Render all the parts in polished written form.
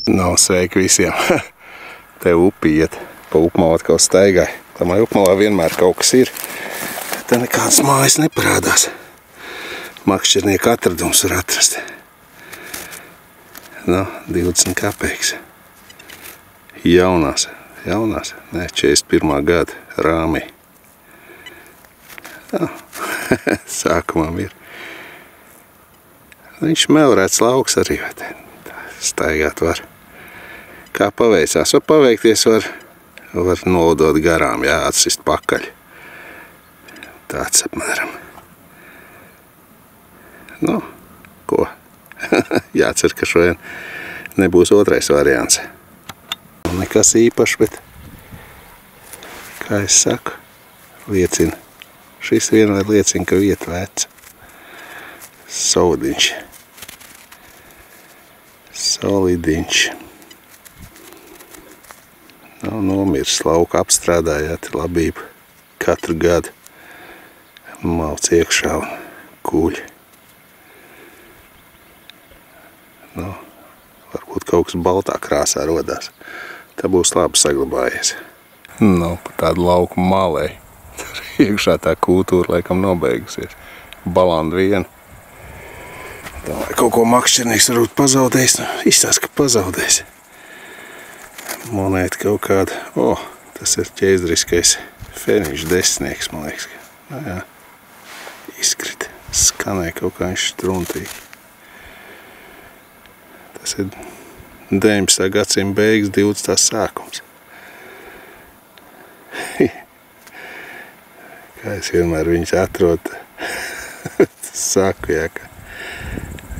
Nav sveiki visiem. Te upi iet, pa upmalu atkal staigai. Tomēr upmalā vienmēr kaut kas ir. Te nekādas mājas neparādās. Makšķernieku atradums var atrast. No, 20 kapeikas. Jaunās, ne, 41. gada rāmī. No, sākumam ir. Viņš melrēts lauks arī, vai te staigāt var. Kā paveicās, var paveikties, var nodot garām, jā, atsist pakaļ. Tāds apmēram. Nu, ko? Jācer, ka šodien nebūs otrais variants. Nekas īpašs, bet, kā es saku, liecina. Šis vienmēr liecina, ka vieta veca. Saudiņš. Solidiņš. Nav nomirs, lauka apstrādājā, te labība katru gadu malc iekšā un kuļi. Nu, varbūt kaut kas baltā krāsā rodās. Tā būs labi saglabājies. Nu, pa tādu lauku malē. Iekšā tā kultūra laikam nobeigusies. Balanda viena. Domāju, kaut ko makšķernieks varbūt pazaudējis. Izstāst, ka pazaudējis. Monēta kaut kāda. O, tas ir ķēzdriskais feniņš desmitnieks, man liekas. Nu, jā. Izkrita. Skanēja kaut kā viņš struntīgi. Tas ir 19. gadsimta beigas, 20. sākums. Kā es vienmēr viņus atrodu, saku, jā, ka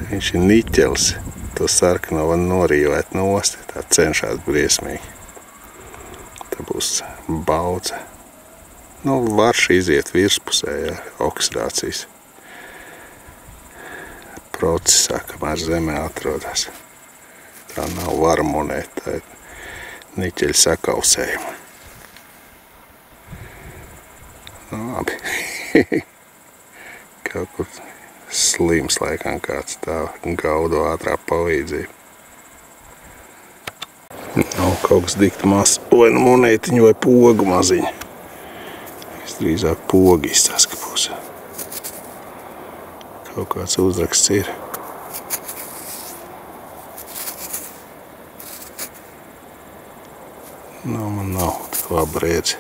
viņš ir niķels, to sarkano var norīvēt nost, tā cenšās briesmīgi. Tā būs baudze. Nu, varš iziet virspusē, jā, oksidācijas procesā, kamēr zemē atrodas. Tā nav vara monēta, tā ir niķeļa sakausējuma. Nu, labi. Kaut kur slims laikam kāds tā gaudo ātrā palīdzību. Nav kaut kas dikti maz, vai nu monētiņu vai pogu maziņu. Visdrīzāk pogi izstāsta, ka būs. Kaut kāds uzraksts ir. Nu, man nav tik labi redzi,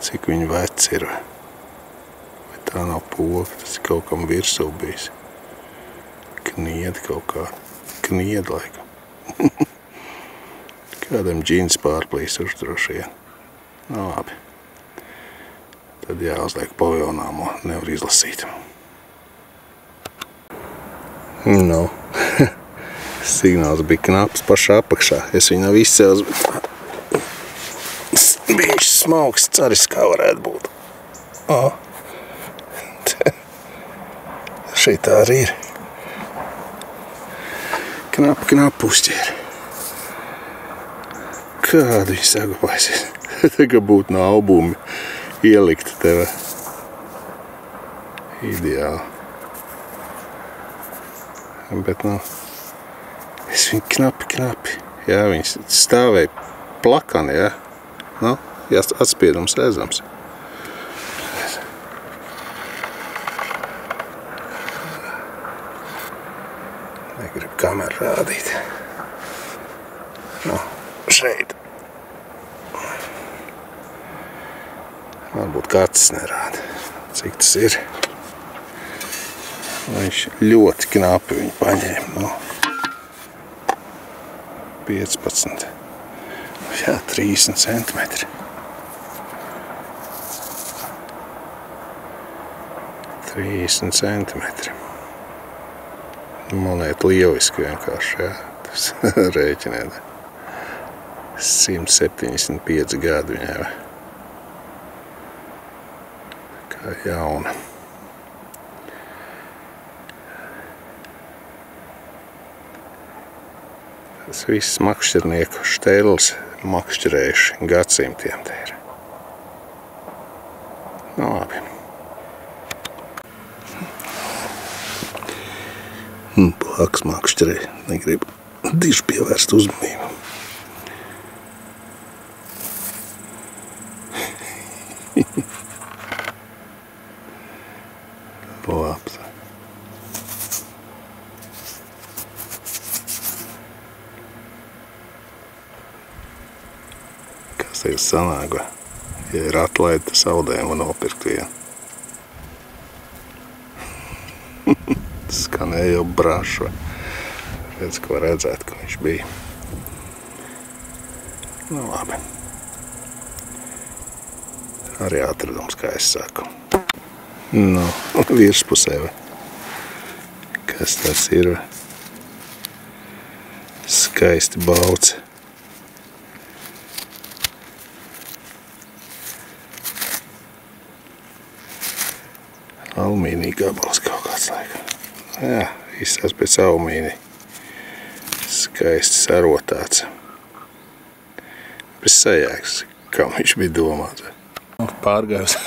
cik viņi veci ir. Vai tā nav poga, tas ir kaut kam virsū bijis. Kniedi kaut kā. Kniedi laikam. Kādam džins pārplīsuši droši vien. Nu, labi. Tad jāuzliek pavilnāmo, nevar izlasīt. Nu, signāls bija knaps pašā apakšā. Es viņu nav izcēlis, bet viņš smauks ceris, kā varētu būt. O, šitā arī ir. Knapi uzķēri. Kādu viņi saglabāsies? Tagad būtu no albumi ielikta tev. Ideāli. Bet, nu, es viņu knapi. Jā, viņas stāvēja plakani, jā. Nu, jā, atspiedums redzams. Negribu kameru rādīt. Nu, šeit. Varbūt kāds nerāda, cik tas ir. Viņš ļoti knapi viņu paņēma. Nu, 15. Jā, 30 centimetri. 30 centimetri. Monēta lieliski vienkārši, jā. Tas rēķinēt. 175 gadu viņai. Kā jauna. Tas viss makšķernieku štēls makšķerējuši gadsimtiem te ir. Nu, labi. Plāks makšķerē, negribu diži pievērst uzmanību. Labs. Kas tev sanāk, ja ir atlaidi, tas audējumu nopirkt vienu. Skanēja jau brašu. Redz, ko redzēt, ka viņš bija. Nu, labi. Arī atradums, kā es saku. Nu, virspusē, vai? Kas tas ir? Skaisti balts. Alumīnija gabals kaut kāds laikam. Jā, izsās pēc alumīnija. Skaisti sarotāts. Bez sajēgas, kā viņš bija domāts. Pārgājus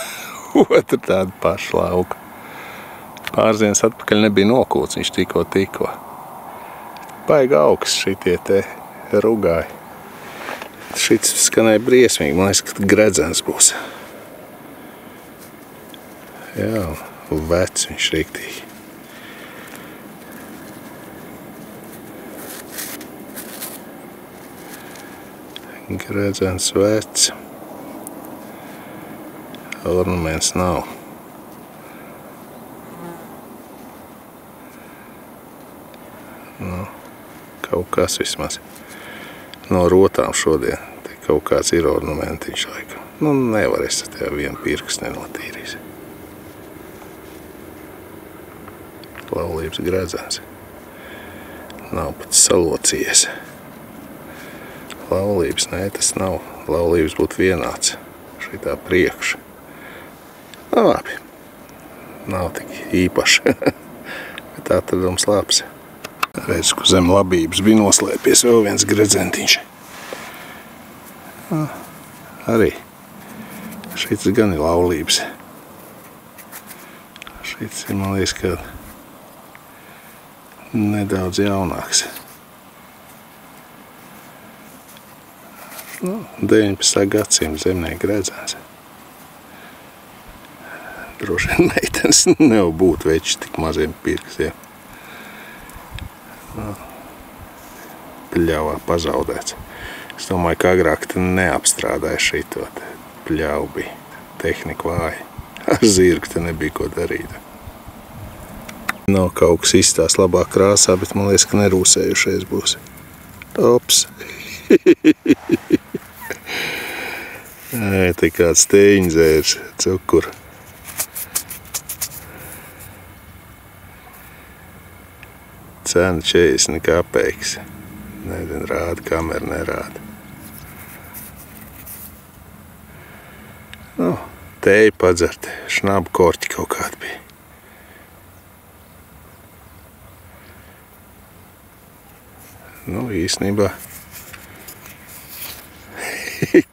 otru tādu pašu lauku. Pāris dienas atpakaļ nebija nokūts, viņš tikko. Baigi augsts šitie te rugāji. Šits skanēja briesmīgi, man liekas, ka gredzens būs. Jā, vecs viņš riktīgi. Gredzens vecs. Ornaments nav. Nu, kaut kas vismaz. No rotām šodien. Te kaut kāds ir ornamentiņš laikam. Nu, nevar es tev vienu pirkstu nenotīrīs. Laulības gredzens. Nav pat salocījies. Laulības, nē, tas nav. Laulības būtu vienāds. Šitā priekša. Nu, labi. Nav tik īpaši. Bet atradums labs. Redz, ka zem labības bija noslēpies vēl viens gredzentiņš. Arī. Šits gan ir laulības. Šits ir, man liekas, ka nedaudz jaunāks. Nu, 19. gadsimta zemnieku gredzens. Droši vien meitenes nevar būt veči tik maziem pirkstiem. Nu, pļāvā pazaudēts. Es domāju, ka agrāk te neapstrādāja šito pļāvu bija. Tehnika vāja. Ar zirgu te nebija ko darīt. Nav kaut kas izstās labā krāsā, bet man liekas, ka nerūsējušais būs. Ops! Te kāds teiņzērs, cukuru. Cena 40 kapeiks. Nezinu, rāda, kamera nerāda. Nu, teju padzert, šnabu korķi kaut kādi bija. Nu, īstenībā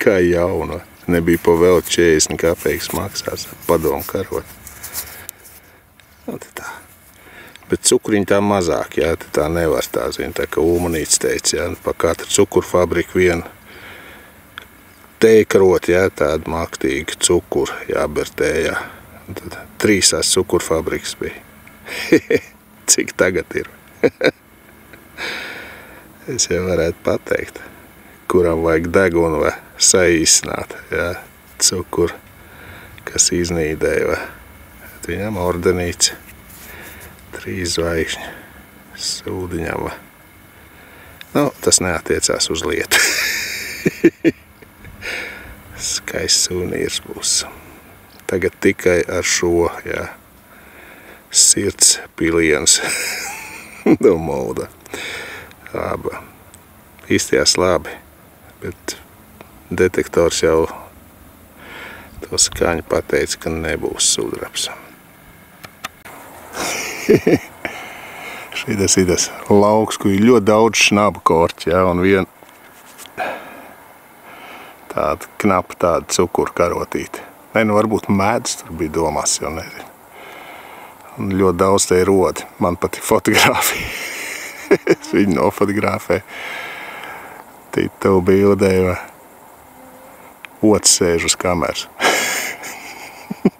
kā jauna. Nebija pa vēl 40 kapeikas maksās padomu karot. Nu, tā. Bet cukuriņi tā mazāk, jā, tā nevar tā, zina, tā kā Ulmanīts teica, jā, pa katru cukuru fabriku vienu teikrot, jā, tādu maktīgu cukuru jāber tējā. Tad 3 cukuru fabrikas bija. Cik tagad ir? Es jau varētu pateikt, kuram vajag degunu vai saīsināt, jā, cukuru, kas iznīdēja, vai. Viņam ordenīts, 3 zvaigžņi, sūdiņam, vai. Nu, tas neatiecās uz lietu. Skaists suvenīrs būs. Tagad tikai ar šo, jā, sirds piliens no molda. Labi. Īstījās labi, bet detektors jau to skaņu pateica, ka nebūs sudrabs. Šitas lauks, kur ir ļoti daudz šnabu korķi, jā, un vien tāda knapa tāda cukuru karotīte. Ne, nu varbūt medus tur bija domās, jau nezinu. Un ļoti daudz te ir rodi. Man pat ir fotogrāfija. Es viņu nofotografēju. Tito bildēju. Ots sēž uz kameras.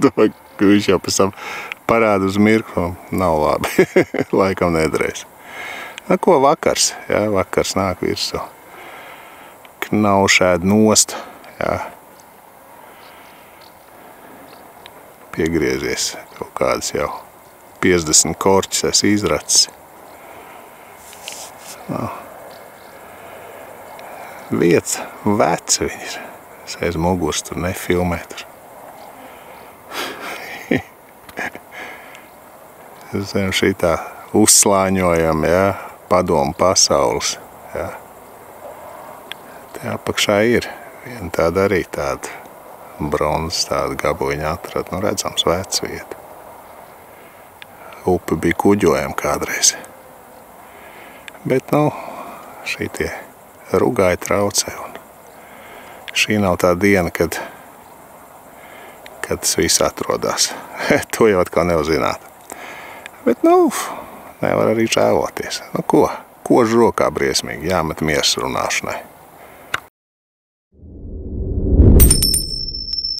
Domāju, ka viņš jau pēc tam parāda uz mirkli. Nav labi. Laikam nedrēs. Nu, ko vakars? Jā, vakars nāk virsū. Knaušēd nost. Jā. Piegriezies kaut kādas jau 50 korķis es izracis. No. Vieta veci viņi ir. Es aiz muguras tur nefilmē tur. Es zinu, šitā uzslāņojam, jā, padomu pasaules, jā. Te apakšā ir viena tāda arī tāda bronzas tāda gabuļiņa atrada, nu redzams vec vieta. Upe bija kuģojama kādreiz. Bet, nu, šitie rugāji traucē un šī nav tā diena, kad tas viss atrodas. To jau atkal nevar zināt. Bet, nu, nevar arī žēloties. Nu, ko? Kožu rokā briesmīgi jāmet miesas runāšanai.